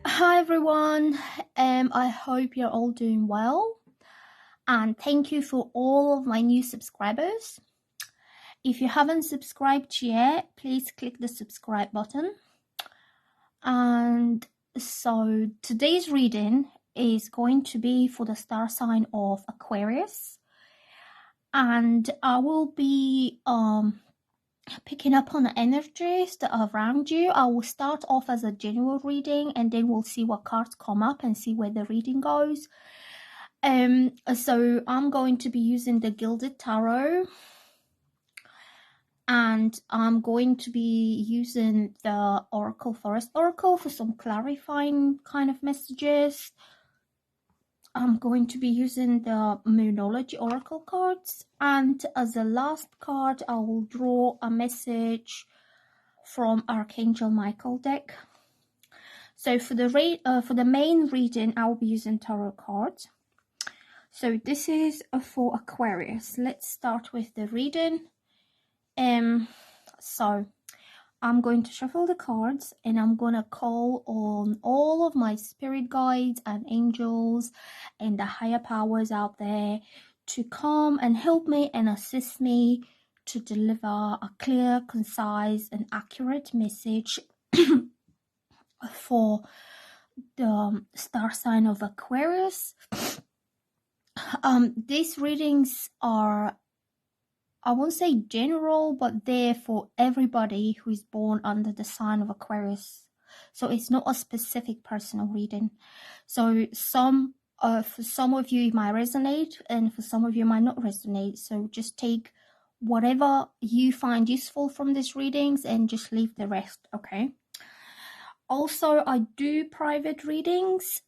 Hi everyone, I hope you're all doing well, and thank you for all of my new subscribers. If you haven't subscribed yet, please click the subscribe button. And so today's reading is going to be for the star sign of Aquarius, and I will be picking up on the energies that are around you. I will start off as a general reading, and then we'll see what cards come up and see where the reading goes. So I'm going to be using the Gilded Tarot, and I'm going to be using the Oracle Forest Oracle for some clarifying kind of messages. I'm going to be using the Moonology Oracle cards, and as a last card I will draw a message from Archangel Michael deck. So for the main reading I will be using tarot cards. So this is for Aquarius. Let's start with the reading. So I'm going to shuffle the cards, and I'm going to call on all of my spirit guides and angels and the higher powers out there to come and help me and assist me to deliver a clear, concise, and accurate message for the star sign of Aquarius. These readings are, I won't say general, but they're for everybody who is born under the sign of Aquarius. So it's not a specific personal reading. So for some of you it might resonate, and for some of you it might not resonate. So just take whatever you find useful from these readings and just leave the rest, okay? Also, I do private readings.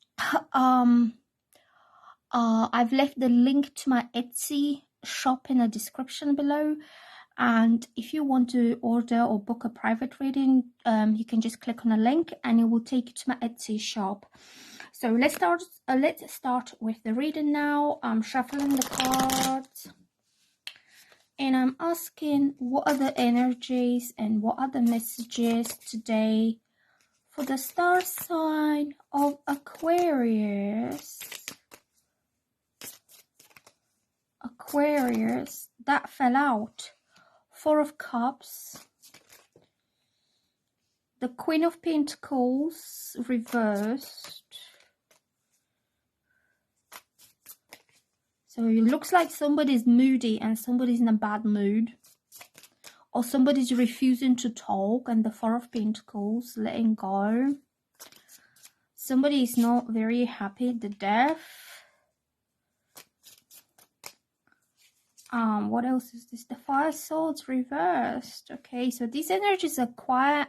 I've left the link to my Etsy shop in the description below, and if you want to order or book a private reading, you can just click on a link and it will take you to my Etsy shop. So let's start with the reading now. I'm shuffling the cards and I'm asking, what are the energies and what are the messages today for the star sign of Aquarius? Aquarius, that fell out. Four of Cups, the Queen of Pentacles reversed. So it looks like somebody's moody and somebody's in a bad mood, or somebody's refusing to talk, and the Four of Pentacles, letting go. Somebody is not very happy. The Death. What else is this? The Five Swords reversed. Okay, so these energies are quite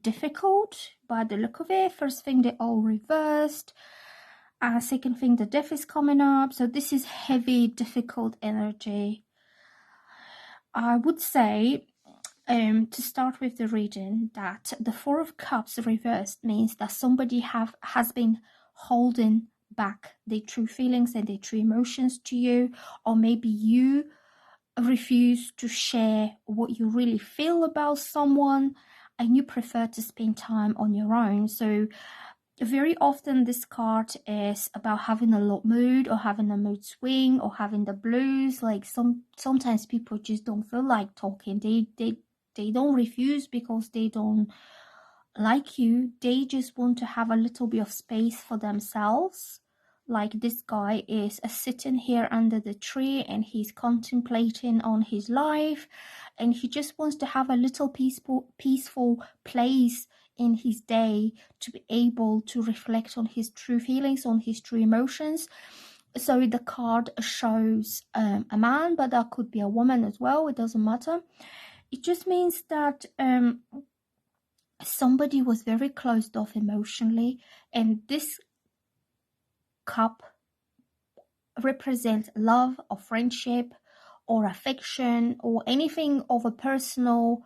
difficult by the look of it. First thing, they're all reversed. Second thing, the Death is coming up. So this is heavy, difficult energy. I would say, to start with the reading, that the Four of Cups reversed means that somebody has been holding back their true feelings and their true emotions to you, or maybe you refuse to share what you really feel about someone and you prefer to spend time on your own. So very often this card is about having a low mood, or having a mood swing, or having the blues. Like sometimes people just don't feel like talking. They don't refuse because they don't like you. They just want to have a little bit of space for themselves. Like this guy is sitting here under the tree and he's contemplating on his life, and he just wants to have a little peaceful place in his day to be able to reflect on his true feelings, on his true emotions. So the card shows a man, but that could be a woman as well. It doesn't matter. It just means that somebody was very closed off emotionally, and this cup represents love or friendship or affection or anything of a personal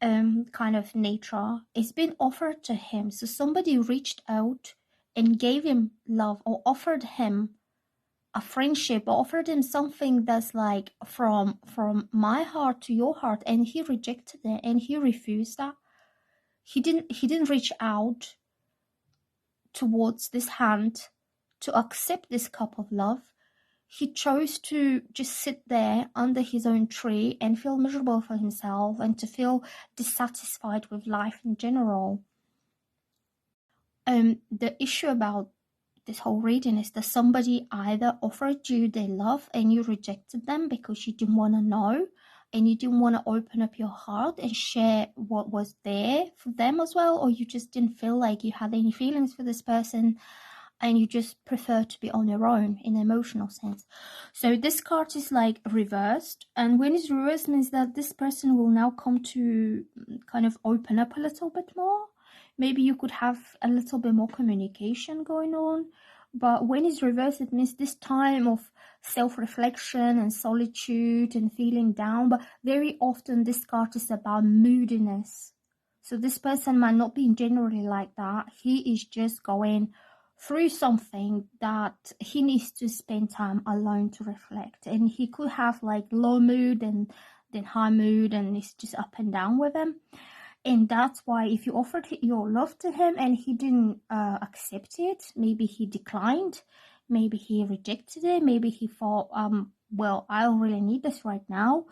kind of nature is being offered to him. So somebody reached out and gave him love, or offered him a friendship, or offered him something that's like from my heart to your heart, and he rejected it and he refused that. He didn't reach out towards this hand to accept this cup of love. He chose to just sit there under his own tree and feel miserable for himself, and to feel dissatisfied with life in general. The issue about this whole reading is that somebody either offered you their love and you rejected them because you didn't want to know, and you didn't want to open up your heart and share what was there for them as well, or you just didn't feel like you had any feelings for this person and you just prefer to be on your own in an emotional sense. So this card is like reversed, and when it's reversed means that this person will now come to kind of open up a little bit more. Maybe you could have a little bit more communication going on. But when it's reversed, it means this time of self-reflection and solitude and feeling down. But very often this card is about moodiness. So this person might not be generally like that. He is just going through something that he needs to spend time alone to reflect. And he could have like low mood and then high mood, and it's just up and down with him. And that's why if you offered your love to him and he didn't accept it, maybe he declined, maybe he rejected it, maybe he thought, well, I don't really need this right now.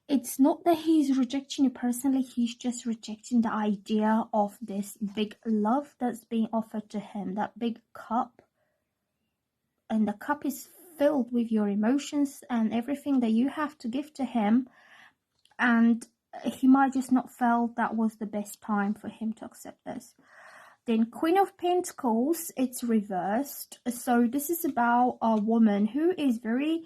It's not that he's rejecting you personally, he's just rejecting the idea of this big love that's being offered to him, that big cup. And the cup is filled with your emotions and everything that you have to give to him. And he might just not felt that was the best time for him to accept this. Then Queen of Pentacles, it's reversed. So this is about a woman who is very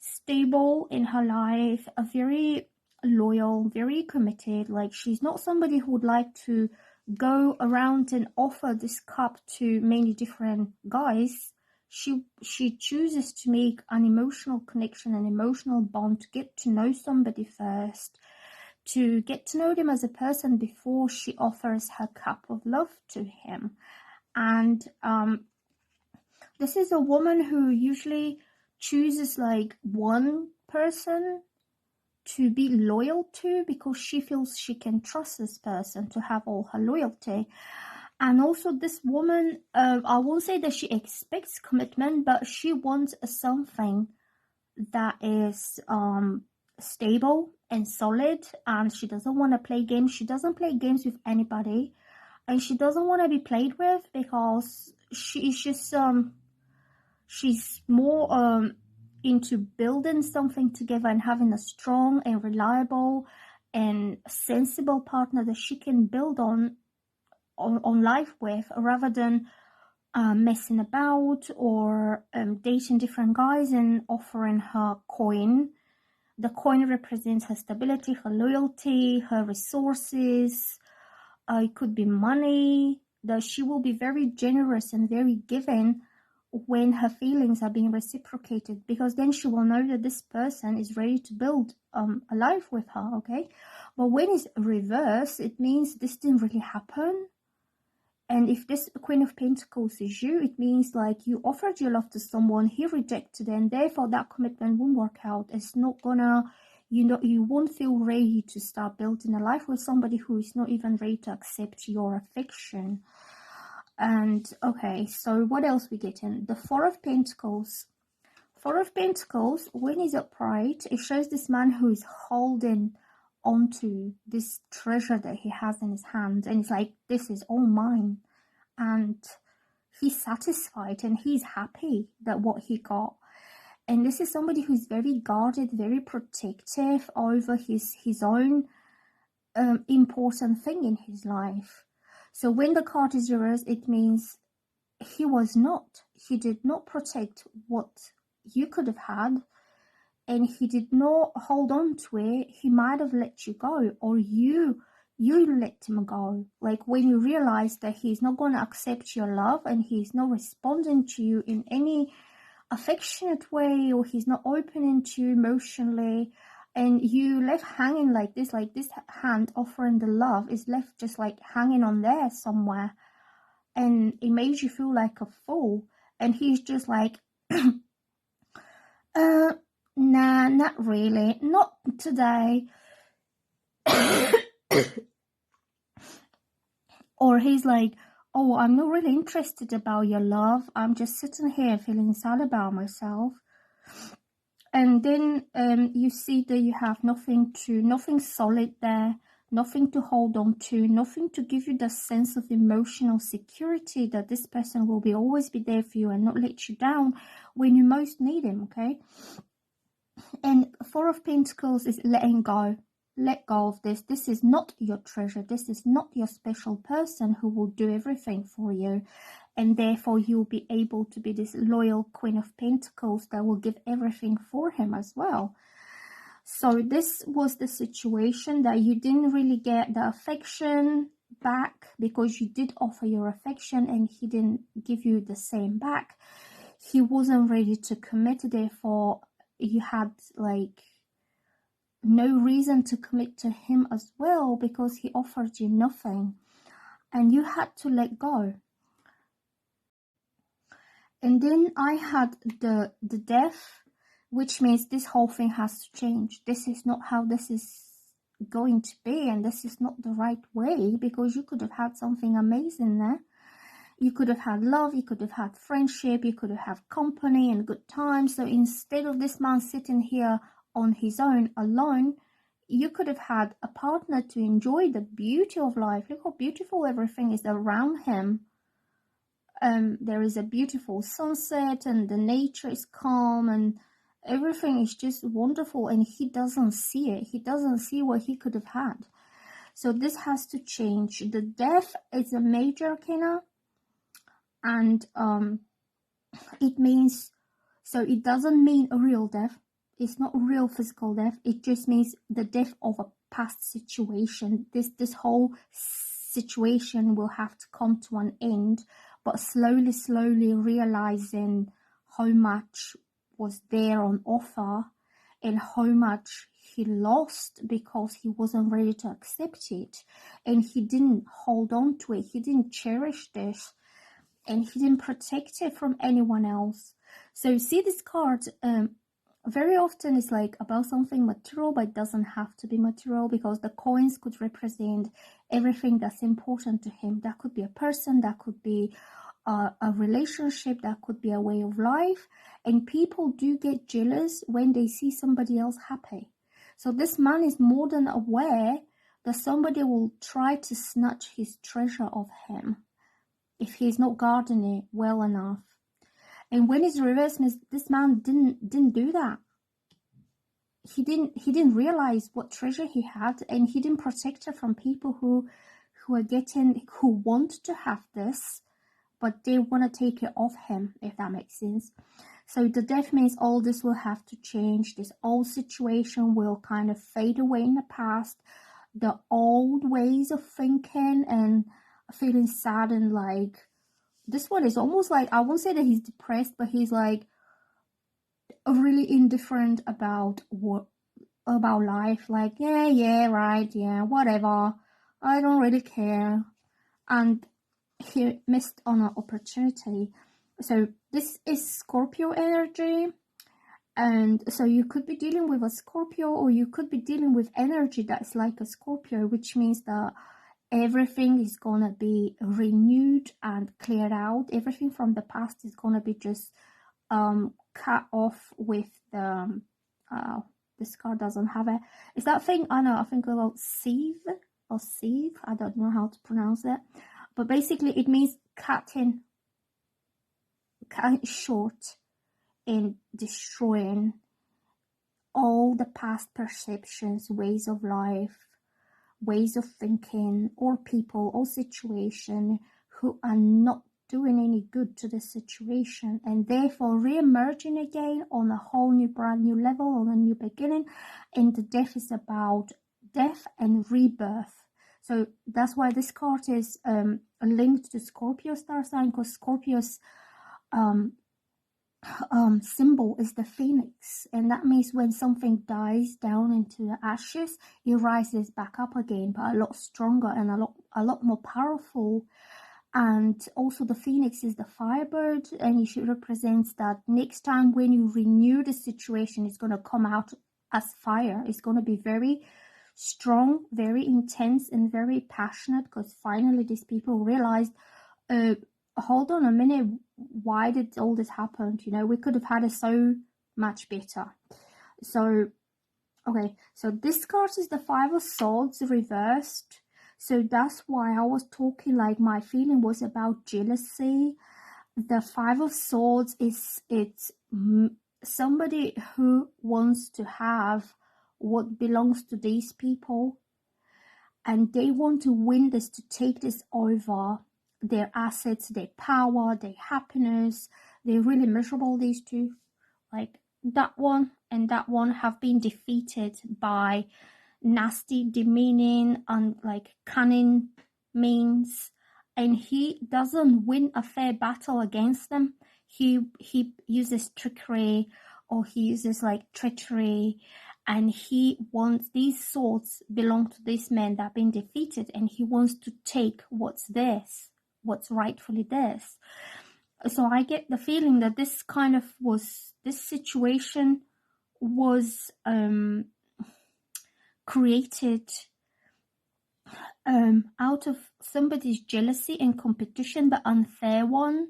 stable in her life, a very loyal, very committed. Like, she's not somebody who would like to go around and offer this cup to many different guys. She chooses to make an emotional connection, an emotional bond, to get to know somebody first, to get to know them as a person before she offers her cup of love to him. And this is a woman who usually chooses like one person to be loyal to because she feels she can trust this person to have all her loyalty. And also this woman, I won't say that she expects commitment, but she wants something that is stable and solid, and she doesn't want to play games. She doesn't play games with anybody, and she doesn't want to be played with because she is just she's more into building something together and having a strong and reliable and sensible partner that she can build on life with, rather than messing about or dating different guys and offering her coin. The coin represents her stability, her loyalty, her resources. It could be money. That she will be very generous and very giving when her feelings are being reciprocated, because then she will know that this person is ready to build a life with her, okay? But when it's reversed, it means this didn't really happen. And if this Queen of Pentacles is you, it means like you offered your love to someone, he rejected it, and therefore that commitment won't work out. It's not gonna, you won't feel ready to start building a life with somebody who is not even ready to accept your affection. And okay, so what else we get in? The Four of Pentacles. Four of Pentacles, when he's upright, it shows this man who is holding onto this treasure that he has in his hand, and it's like, this is all mine. And he's satisfied and he's happy that what he got. And this is somebody who's very guarded, very protective over his own important thing in his life. So when the card is reversed, it means he did not protect what you could have had, and he did not hold on to it. He might have let you go, or you let him go. Like when you realize that he's not going to accept your love and he's not responding to you in any affectionate way, or he's not opening to you emotionally, and you left hanging like this hand offering the love is left just like hanging on there somewhere, and it made you feel like a fool. And he's just like, nah, not really, not today. Or he's like, oh, I'm not really interested about your love, I'm just sitting here feeling sad about myself. And then you see that you have nothing solid there, nothing to hold on to, nothing to give you the sense of emotional security that this person will always be there for you and not let you down when you most need him, okay? And Four of Pentacles is letting go. Let go of this. This is not your treasure. This is not your special person who will do everything for you. And therefore you'll be able to be this loyal Queen of Pentacles that will give everything for him as well. So this was the situation, that you didn't really get the affection back because you did offer your affection and he didn't give you the same back. He wasn't ready to commit, therefore you had like no reason to commit to him as well because he offered you nothing, and you had to let go. And then I had the death, which means this whole thing has to change. This is not how this is going to be, and this is not the right way, because you could have had something amazing there. You could have had love, you could have had friendship, you could have had company and good times. So instead of this man sitting here on his own, alone, you could have had a partner to enjoy the beauty of life. Look how beautiful everything is around him. There is a beautiful sunset and the nature is calm and everything is just wonderful, and he doesn't see it. He doesn't see what he could have had. So this has to change. The death is a major arcana, and it means, so it doesn't mean a real death. It's not real physical death. It just means the death of a past situation. This whole situation will have to come to an end, but slowly realizing how much was there on offer and how much he lost because he wasn't ready to accept it, and he didn't hold on to it. He didn't cherish this, and he didn't protect it from anyone else. So see, this card very often is like about something material, but it doesn't have to be material, because the coins could represent everything that's important to him. That could be a person, that could be a relationship, that could be a way of life. And people do get jealous when they see somebody else happy. So this man is more than aware that somebody will try to snatch his treasure of him if he's not guarding it well enough. And when it's reversed, this man didn't do that. He didn't realize what treasure he had, and he didn't protect it from people who want to have this, but they want to take it off him, if that makes sense. So the death means all this will have to change. This old situation will kind of fade away in the past. The old ways of thinking and feeling sad, and like this one is almost like, I won't say that he's depressed, but he's like really indifferent about life. Like, yeah, right, yeah, whatever, I don't really care. And he missed on an opportunity. So this is Scorpio energy, and so you could be dealing with a Scorpio, or you could be dealing with energy that's like a Scorpio, which means that everything is gonna be renewed and cleared out. Everything from the past is gonna be just cut off with the this card doesn't have it. Is that thing? I know, I think about sieve or sieve. I don't know how to pronounce it, but basically it means cutting short and destroying all the past perceptions, ways of life, ways of thinking, or people or situation who are not doing any good to the situation, and therefore re-emerging again on a whole new brand new level, on a new beginning. And the death is about death and rebirth. So that's why this card is linked to Scorpio star sign, because Scorpios symbol is the phoenix, and that means when something dies down into the ashes, it rises back up again, but a lot stronger and a lot more powerful. And also the phoenix is the firebird, and it represents that next time when you renew the situation, it's going to come out as fire. It's going to be very strong, very intense, and very passionate, because finally these people realized, hold on a minute, why did all this happen? You know, we could have had it so much better. So, okay, so this card is the Five of Swords reversed. So that's why I was talking, like my feeling was about jealousy. The Five of Swords it's somebody who wants to have what belongs to these people, and they want to win this, to take this over, their assets, their power, their happiness. They're really miserable, these two. Like that one and that one have been defeated by nasty, demeaning, and like cunning means, and he doesn't win a fair battle against them. He uses trickery, or he uses like treachery, and he wants, these swords belong to this man that have been defeated, and he wants to take what's theirs, what's rightfully theirs. So I get the feeling that this kind of was, this situation was created out of somebody's jealousy and competition, the unfair one,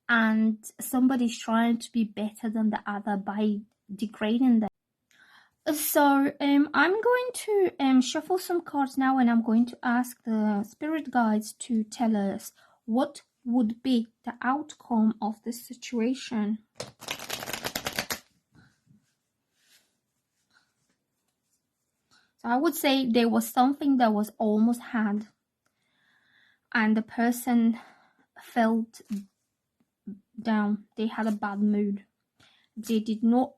and somebody's trying to be better than the other by degrading them. So I'm going to shuffle some cards now, and I'm going to ask the spirit guides to tell us what would be the outcome of this situation. So I would say there was something that was almost had, and the person felt down. They had a bad mood. They did not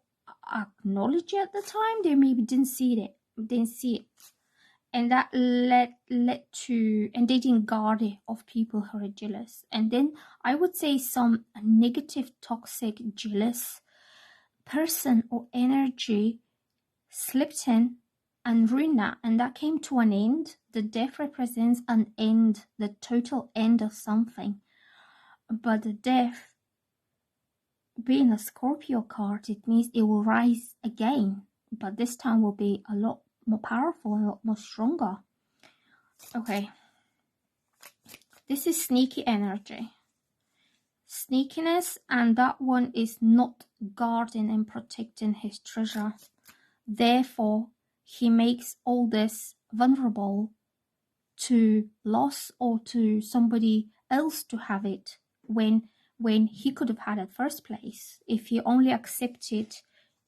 acknowledge it at the time. They maybe didn't see it, and that led to, and they didn't guard it of people who are jealous. And then I would say some negative, toxic, jealous person or energy slipped in and ruined that, and that came to an end. The death represents an end, the total end of something. But the death, being a Scorpio card, it means it will rise again, but this time will be a lot more powerful and a lot more stronger. Okay, this is sneaky energy, sneakiness, and that one is not guarding and protecting his treasure. Therefore, he makes all this vulnerable to loss, or to somebody else to have it, when he could have had it first place, if he only accepted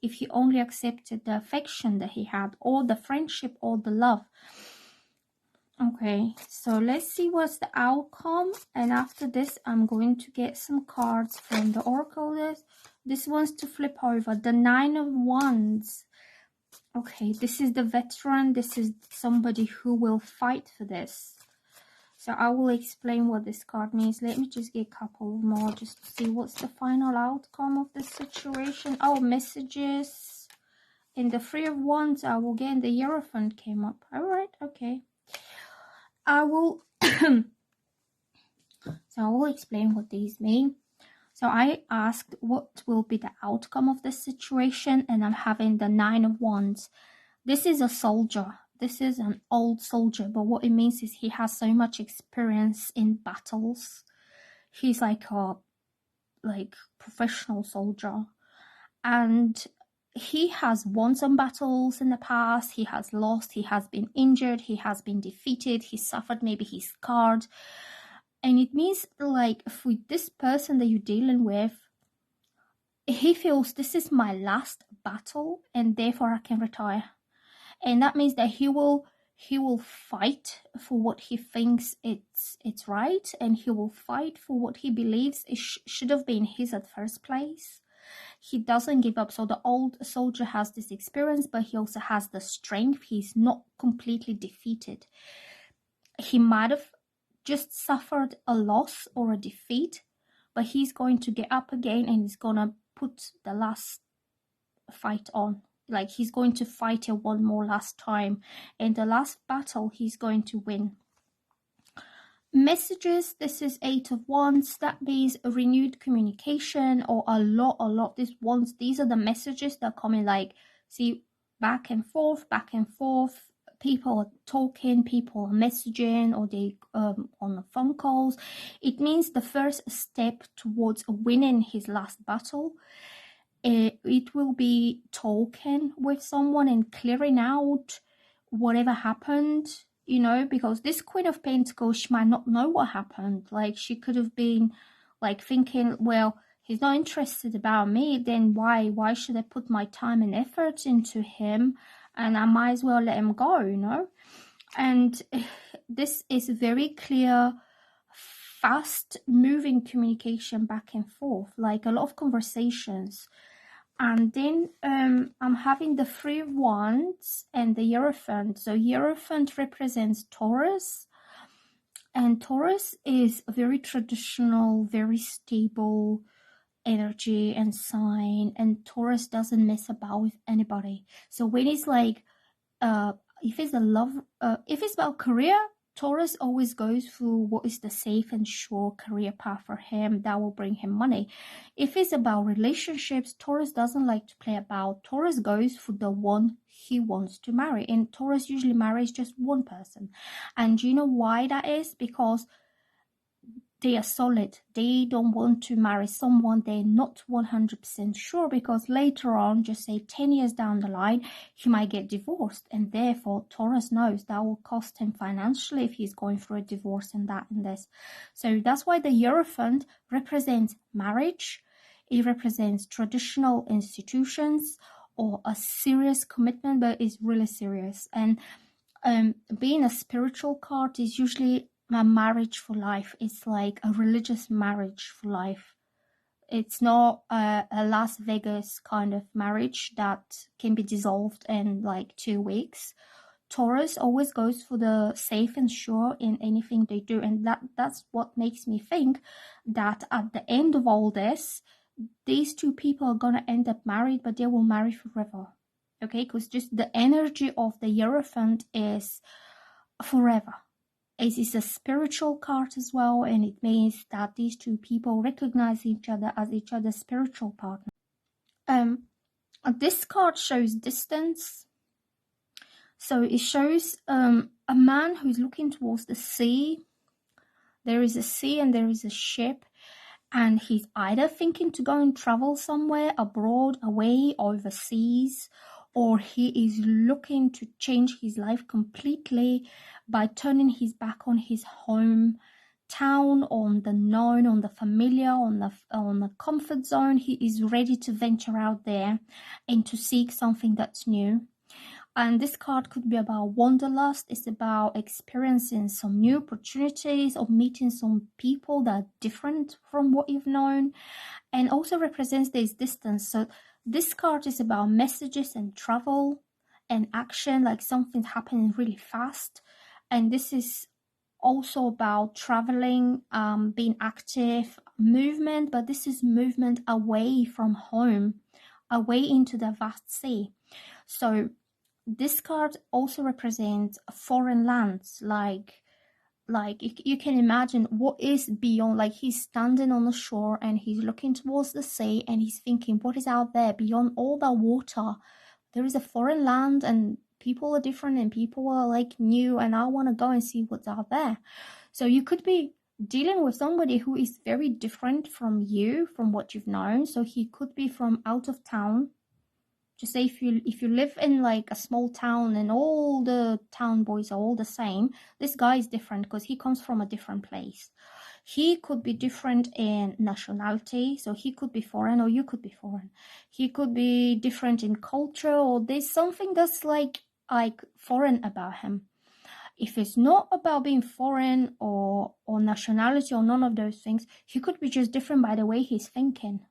the affection that he had, or the friendship, or the love. Okay, so let's see what's the outcome, and after this I'm going to get some cards from the oracle list. This one's to flip over, the Nine of Wands. Okay, this is the veteran. This is somebody who will fight for this. So I will explain what this card means. Let me just get a couple more just to see what's the final outcome of this situation. Oh, messages. In the Three of Wands, I will get, the Hierophant came up. All right, okay. I will so I will explain what these mean. So I asked what will be the outcome of this situation, and I'm having the Nine of Wands. This is a soldier. This is an old soldier, but what it means is he has so much experience in battles. He's like a professional soldier, and he has won some battles in the past. He has lost, he has been injured, he has been defeated, he suffered, maybe he's scarred. And it means, like, with this person that you're dealing with, he feels this is my last battle and therefore I can retire. And that means that he will fight for what he thinks it's right, and he will fight for what he believes it should have been his at first place. He doesn't give up. So the old soldier has this experience, but he also has the strength. He's not completely defeated. He might have just suffered a loss or a defeat, but he's going to get up again, and he's gonna put the last fight on. Like he's going to fight it one more last time, and the last battle he's going to win. Messages, this is 8 of Wands. That means a renewed communication, or a lot. These are the messages that are coming, like, see, back and forth. People are talking, people are messaging, or they on the phone calls. It means the first step towards winning his last battle. It will be talking with someone and clearing out whatever happened, you know, because this Queen of Pentacles, she might not know what happened. Like, she could have been like thinking, well, he's not interested about me, then why should I put my time and effort into him, and I might as well let him go, you know. And this is very clear, fast moving communication back and forth, like a lot of conversations. And then I'm having the 3 of Wands and the Hierophant. So Hierophant represents Taurus, and Taurus is a very traditional, very stable energy and sign, and Taurus doesn't mess about with anybody. So when it's like if it's about career, Taurus always goes for what is the safe and sure career path for him that will bring him money. If it's about relationships, Taurus doesn't like to play about. Taurus goes for the one he wants to marry, and Taurus usually marries just one person. And you know why that is? Because they are solid. They don't want to marry someone they're not 100% sure, because later on, just say 10 years down the line, he might get divorced, and therefore Taurus knows that will cost him financially if he's going through a divorce and that and this. So that's why the Hierophant represents marriage. It represents traditional institutions or a serious commitment, but it's really serious. And being a spiritual card is usually a marriage for life. It's like a religious marriage for life. It's not a Las Vegas kind of marriage that can be dissolved in like 2 weeks. Taurus always goes for the safe and sure in anything they do, and that's what makes me think that at the end of all this, these 2 people are gonna end up married, but they will marry forever. Okay, because just the energy of the Hierophant is forever. It is a spiritual card as well, and it means that these 2 people recognize each other as each other's spiritual partner. This card shows distance. So it shows a man who's looking towards the sea. There is a sea and there is a ship, and he's either thinking to go and travel somewhere abroad, away, overseas, or he is looking to change his life completely by turning his back on his home town, on the known, on the familiar, on the comfort zone. He is ready to venture out there and to seek something that's new. And this card could be about wanderlust. It's about experiencing some new opportunities, or meeting some people that are different from what you've known, and also represents this distance. So this card is about messages and travel and action, like something's happening really fast. And this is also about traveling, being active, movement, but this is movement away from home, away into the vast sea. So this card also represents foreign lands, like you can imagine what is beyond. Like, he's standing on the shore and he's looking towards the sea and he's thinking, what is out there beyond all that water? There is a foreign land, and people are different, and people are like new, and I want to go and see what's out there. So you could be dealing with somebody who is very different from you, from what you've known. So he could be from out of town. Just say if you live in like a small town and all the town boys are all the same, this guy is different because he comes from a different place. He could be different in nationality, so he could be foreign or you could be foreign. He could be different in culture, or there's something that's like foreign about him. If it's not about being foreign or nationality or none of those things, he could be just different by the way he's thinking.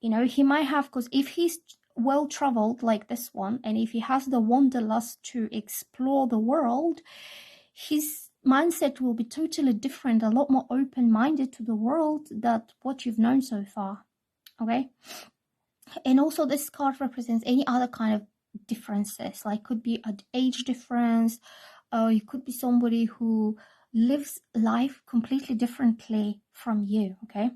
You know, he might have, because if he's well-traveled like this one, and if he has the wanderlust to explore the world, his mindset will be totally different, a lot more open-minded to the world than what you've known so far. Okay, And also this card represents any other kind of differences, like could be an age difference, or you could be somebody who lives life completely differently from you. Okay,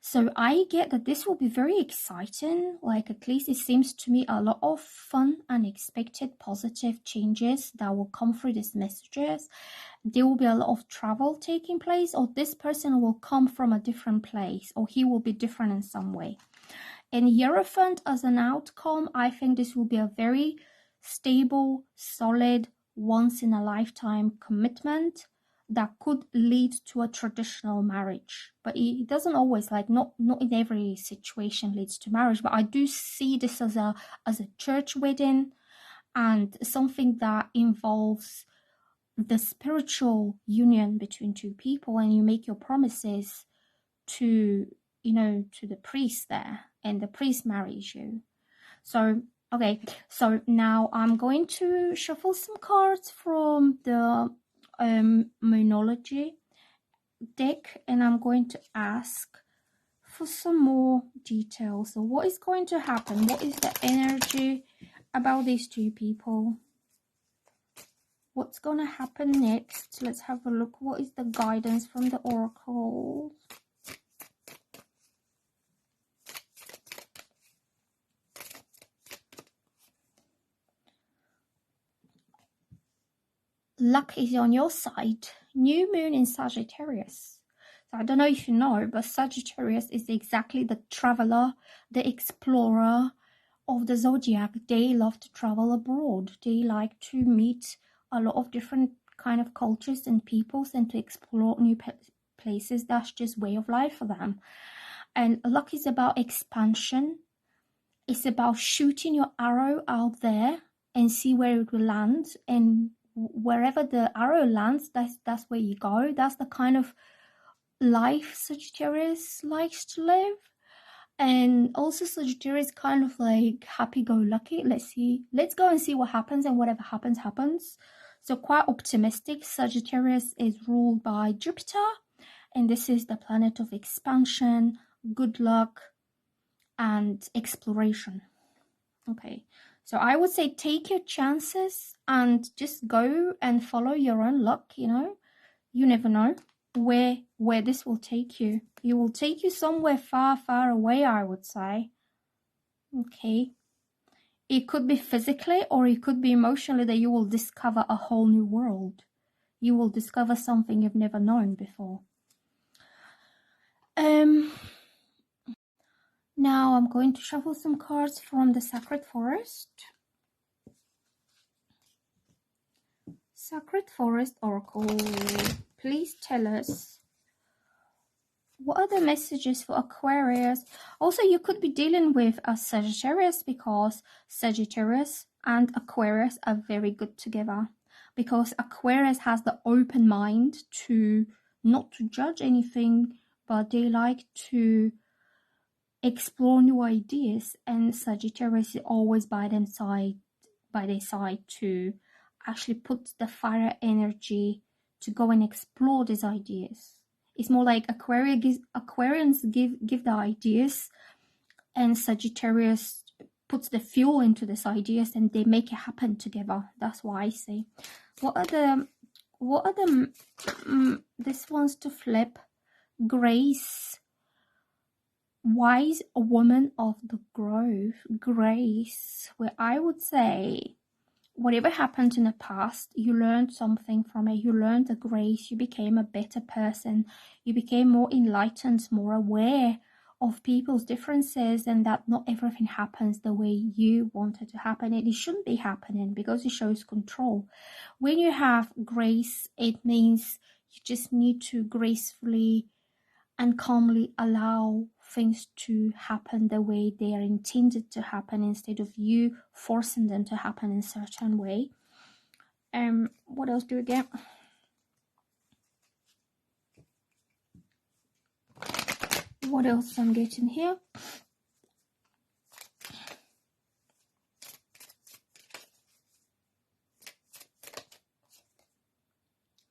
so I get that this will be very exciting. Like, at least it seems to me a lot of fun, unexpected, positive changes that will come through these messages. There will be a lot of travel taking place, or this person will come from a different place, or he will be different in some way. And Hierophant as an outcome, I think this will be a very stable, solid, once in a lifetime commitment that could lead to a traditional marriage. But it doesn't always, like, not in every situation leads to marriage. But I do see this as a church wedding, and something that involves the spiritual union between two people, and you make your promises to, you know, to the priest there, and the priest marries you. So okay, so now I'm going to shuffle some cards from the Moonology deck, and I'm going to ask for some more details. So what is going to happen? What is the energy about these two people? What's going to happen next? Let's have a look. What is the guidance from the oracle? Luck is on your side. New moon in Sagittarius. So I don't know if you know, but Sagittarius is exactly the traveler, the explorer of the zodiac. They love to travel abroad. They like to meet a lot of different kind of cultures and peoples, and to explore new places. That's just way of life for them. And luck is about expansion. It's about shooting your arrow out there and see where it will land, and wherever the arrow lands, that's where you go. That's the kind of life Sagittarius likes to live. And also Sagittarius kind of like happy-go-lucky. Let's go and see what happens, and whatever happens, happens. So quite optimistic. Sagittarius is ruled by Jupiter, and this is the planet of expansion, good luck, and exploration. Okay, so I would say take your chances and just go and follow your own luck. You know, you never know where this will take you. It will take you somewhere far, far away, I would say. Okay, it could be physically, or it could be emotionally, that you will discover a whole new world. You will discover something you've never known before. Now I'm going to shuffle some cards from the Sacred Forest. Sacred Forest Oracle, please tell us, what are the messages for Aquarius? Also, you could be dealing with a Sagittarius, because Sagittarius and Aquarius are very good together, because Aquarius has the open mind to not to judge anything, but they like to explore new ideas, and Sagittarius is always by their side to actually put the fire energy to go and explore these ideas. It's more like Aquarians give the ideas, and Sagittarius puts the fuel into these ideas, and they make it happen together. That's what I say. What are the this one's to flip? Grace, wise woman of the grove. Grace, where I would say, whatever happened in the past, you learned something from it. You learned the grace. You became a better person. You became more enlightened, more aware of people's differences, and that not everything happens the way you want it to happen. It shouldn't be happening, because it shows control. When you have grace, it means you just need to gracefully and calmly allow things to happen the way they are intended to happen, instead of you forcing them to happen in a certain way. What else do we get? What else I'm getting here?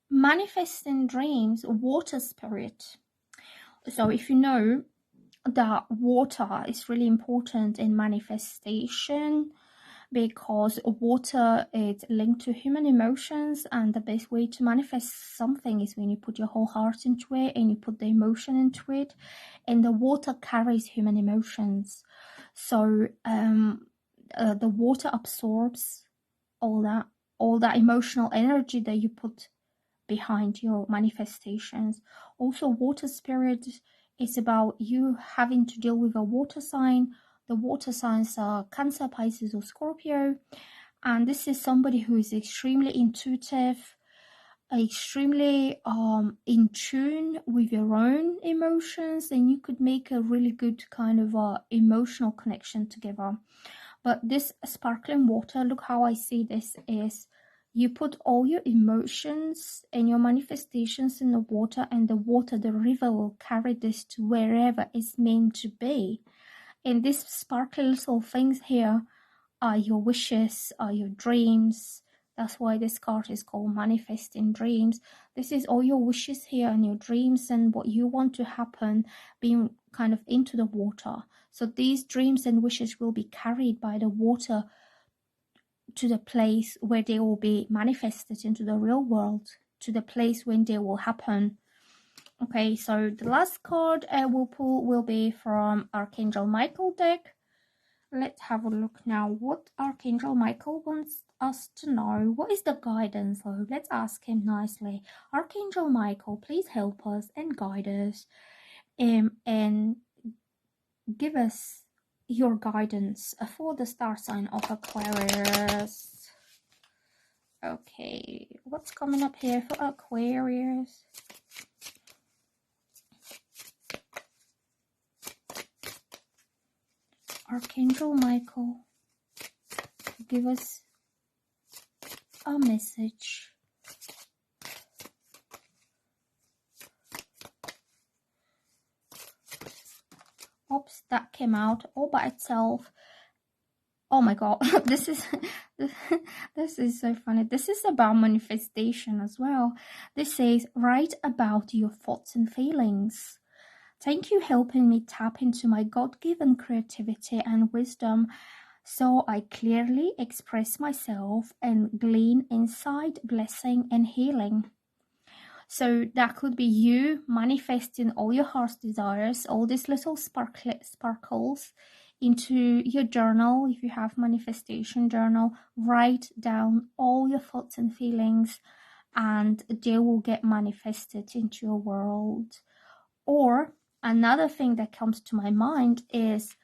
Manifesting dreams, water spirit. So if you know, that water is really important in manifestation, because water is linked to human emotions, and the best way to manifest something is when you put your whole heart into it and you put the emotion into it, and the water carries human emotions. So the water absorbs all that emotional energy that you put behind your manifestations. Also, water spirit is about you having to deal with a water sign. The water signs are Cancer, Pisces, or Scorpio, and this is somebody who is extremely intuitive, extremely in tune with your own emotions, and you could make a really good kind of emotional connection together. But this sparkling water, look how I see this, is you put all your emotions and your manifestations in the water, and the water, the river, will carry this to wherever it's meant to be. And these sparkly little things here are your wishes, are your dreams. That's why this card is called Manifesting Dreams. This is all your wishes here and your dreams and what you want to happen being kind of into the water. So these dreams and wishes will be carried by the water to the place where they will be manifested into the real world, to the place when they will happen. Okay, so the last card I will pull will be from Archangel Michael deck. Let's have a look now what Archangel Michael wants us to know. What is the guidance though? Let's ask him nicely. Archangel Michael, please help us and guide us and give us your guidance for the star sign of Aquarius. Okay, what's coming up here for Aquarius? Archangel Michael, give us a message. Oops, that came out all by itself. Oh my god, this is so funny. This is about manifestation as well. This says, write about your thoughts and feelings. Thank you helping me tap into my God-given creativity and wisdom so I clearly express myself and glean insight, blessing and healing. So that could be you manifesting all your heart's desires, all these little sparkles into your journal. If you have manifestation journal, write down all your thoughts and feelings and they will get manifested into your world. Or another thing that comes to my mind is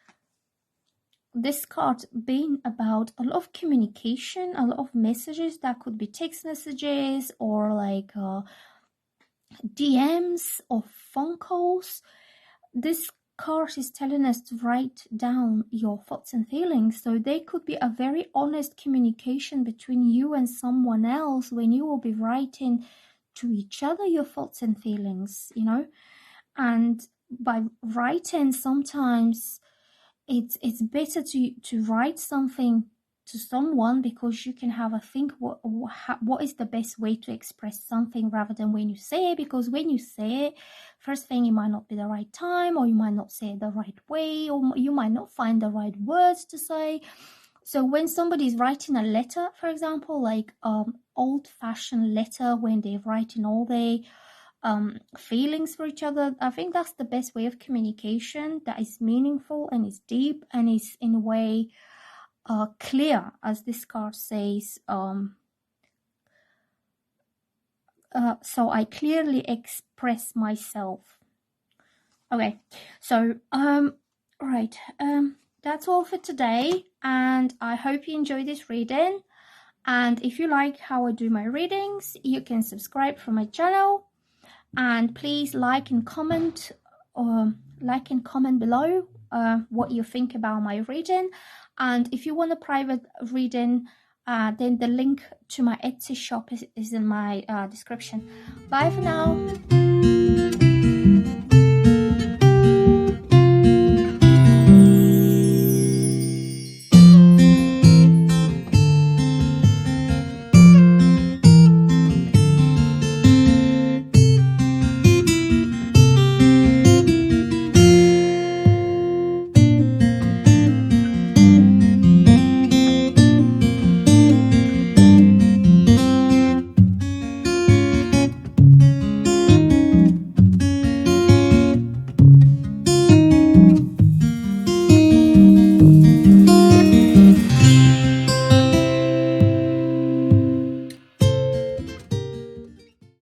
this card being about a lot of communication, a lot of messages. That could be text messages or like DMs or phone calls. This card is telling us to write down your thoughts and feelings. So they could be a very honest communication between you and someone else when you will be writing to each other your thoughts and feelings, you know. And by writing, sometimes it's better to write something to someone because you can have a think what is the best way to express something rather than when you say it, because when you say it, first thing, it might not be the right time, or you might not say it the right way, or you might not find the right words to say. So when somebody's writing a letter, for example, like old-fashioned letter, when they're writing all their feelings for each other, I think that's the best way of communication that is meaningful and is deep and is in a way clear, as this card says. So I clearly express myself. Okay, so right, that's all for today, and I hope you enjoyed this reading. And if you like how I do my readings, you can subscribe for my channel, and please like and comment below what you think about my reading. And if you want a private reading, then the link to my Etsy shop is in my description. Bye for now.